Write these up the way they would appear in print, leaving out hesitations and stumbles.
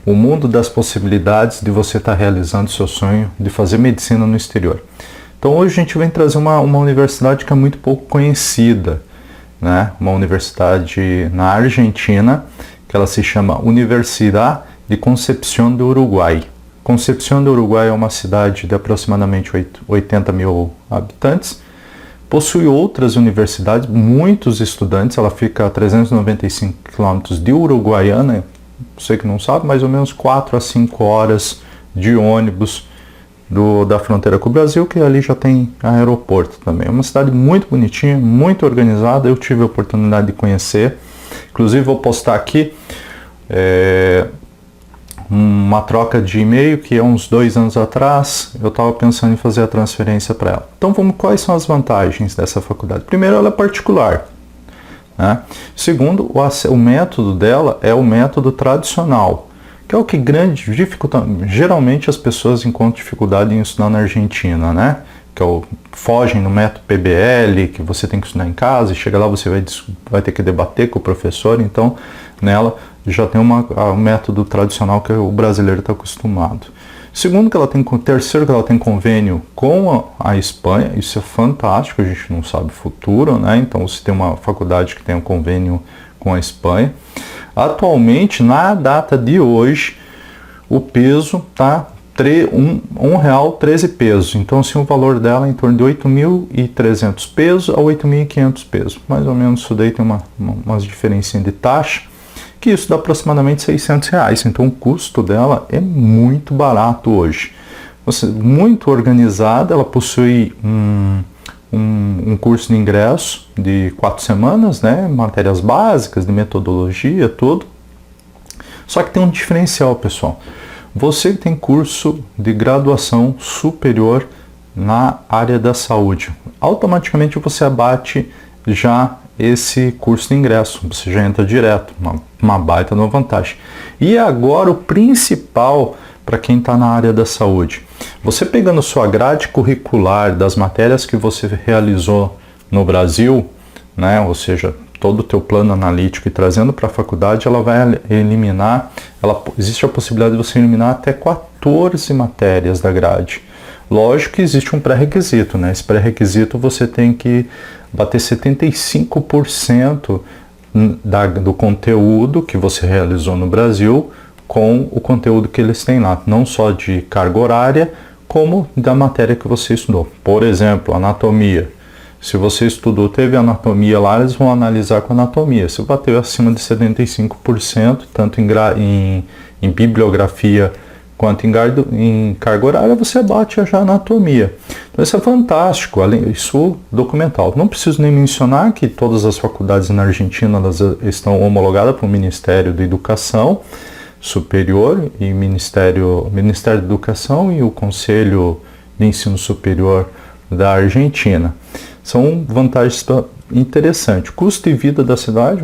o mundo das possibilidades de você estar realizando seu sonho de fazer medicina no exterior. Então hoje a gente vem trazer uma universidade que é muito pouco conhecida, né? Uma universidade na Argentina, que ela se chama Universidad de Concepción do Uruguai. Concepción do Uruguai é uma cidade de aproximadamente 80 mil habitantes. Possui outras universidades, muitos estudantes, ela fica a 395 quilômetros de Uruguaiana, você que não sabe, mais ou menos 4 a 5 horas de ônibus da fronteira com o Brasil, que ali já tem aeroporto também. É uma cidade muito bonitinha, muito organizada, eu tive a oportunidade de conhecer. Inclusive vou postar aqui uma troca de e-mail que há uns 2 anos atrás eu estava pensando em fazer a transferência para ela. Então quais são as vantagens dessa faculdade? Primeiro, ela é particular, né? Segundo, o método dela é o método tradicional, que é o que geralmente as pessoas encontram dificuldade em estudar na Argentina, né? Que fogem no método PBL, que você tem que estudar em casa, e chega lá você vai ter que debater com o professor. Então nela já tem um método tradicional que o brasileiro está acostumado. Segundo, terceiro, que ela tem convênio com a Espanha. Isso é fantástico, a gente não sabe o futuro, né? Então você tem uma faculdade que tem um convênio com a Espanha. Atualmente, na data de hoje, o peso está R$1,13 pesos. Então assim, o valor dela é em torno de 8.300 pesos a 8.500 pesos. Mais ou menos isso daí tem umas diferencinhas de taxa, que isso dá aproximadamente R$600. Então o custo dela é muito barato hoje. Muito organizada, ela possui um curso de ingresso de 4 semanas, né? Matérias básicas, de metodologia, tudo. Só que tem um diferencial, pessoal. Você que tem curso de graduação superior na área da saúde, automaticamente você abate já esse curso de ingresso, você já entra direto, uma baita nova vantagem. E agora o principal para quem está na área da saúde, você pegando sua grade curricular das matérias que você realizou no Brasil, né, ou seja, todo o teu plano analítico e trazendo para a faculdade, ela vai eliminar, existe a possibilidade de você eliminar até 14 matérias da grade. Lógico que existe um pré-requisito, né? Esse pré-requisito você tem que bater 75% do conteúdo que você realizou no Brasil com o conteúdo que eles têm lá, não só de carga horária, como da matéria que você estudou. Por exemplo, anatomia. Se você estudou, teve anatomia lá, eles vão analisar com anatomia. Se bateu acima de 75%, tanto em bibliografia quanto em carga horária, você abate já a anatomia. Então isso é fantástico, isso documental. Não preciso nem mencionar que todas as faculdades na Argentina elas estão homologadas para o Ministério da Educação Superior e Ministério da Educação e o Conselho de Ensino Superior da Argentina. São vantagens interessantes. Custo de vida da cidade,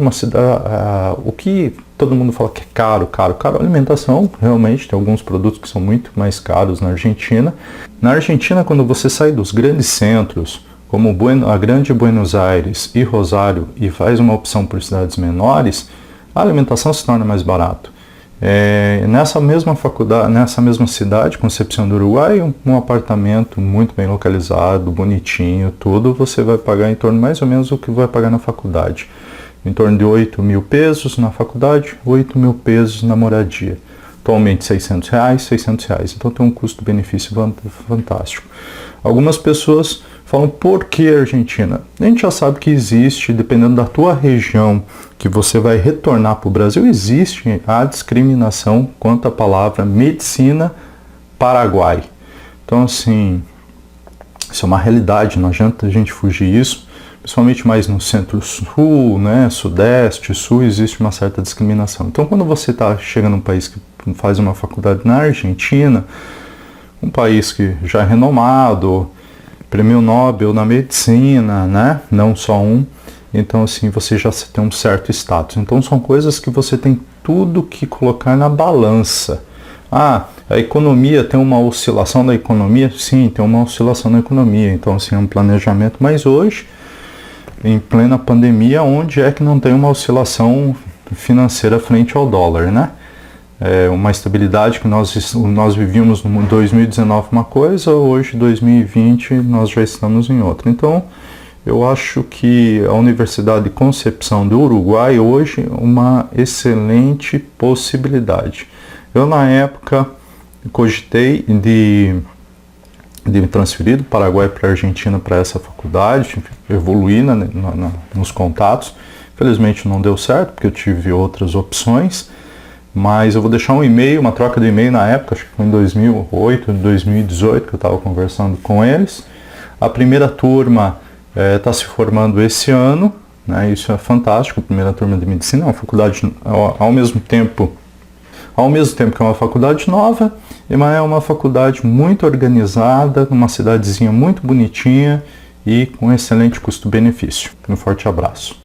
o que todo mundo fala que é caro. A alimentação, realmente, tem alguns produtos que são muito mais caros na Argentina. Na Argentina, quando você sai dos grandes centros, como a grande Buenos Aires e Rosário, e faz uma opção por cidades menores, a alimentação se torna mais barata. Nessa mesma cidade, Concepción do Uruguai, um apartamento muito bem localizado, bonitinho, tudo, você vai pagar em torno mais ou menos o que vai pagar na faculdade. Em torno de 8.000 pesos na faculdade, 8.000 pesos na moradia. Atualmente R$600. Então tem um custo-benefício fantástico. Algumas pessoas falam, por que Argentina? A gente já sabe que existe, dependendo da tua região que você vai retornar para o Brasil, existe a discriminação quanto à palavra medicina Paraguai. Então assim, isso é uma realidade, não adianta a gente fugir isso. Principalmente mais no centro-sul, né, sudeste, sul, existe uma certa discriminação. Então, quando você chega num país que faz uma faculdade na Argentina, um país que já é renomado, prêmio Nobel na medicina, né, não só um, então assim, você já tem um certo status. Então, são coisas que você tem tudo que colocar na balança. A economia tem uma oscilação da economia? Sim, tem uma oscilação na economia. Então, assim, é um planejamento, mas hoje, em plena pandemia, onde é que não tem uma oscilação financeira frente ao dólar, né? uma estabilidade que nós vivíamos no 2019 uma coisa, hoje 2020 nós já estamos em outra. Então eu acho que a Universidade de Concepción do Uruguai hoje é uma excelente possibilidade. Eu na época cogitei de me transferir do Paraguai para a Argentina para essa faculdade, evoluir nos contatos. Felizmente não deu certo, porque eu tive outras opções, mas eu vou deixar um e-mail, uma troca de e-mail na época, acho que foi em 2008, 2018 que eu estava conversando com eles. A primeira turma está se formando esse ano, né? Isso é fantástico. A primeira turma de medicina é uma faculdade ao mesmo tempo que é uma faculdade nova, mas é uma faculdade muito organizada, numa cidadezinha muito bonitinha e com excelente custo-benefício. Um forte abraço.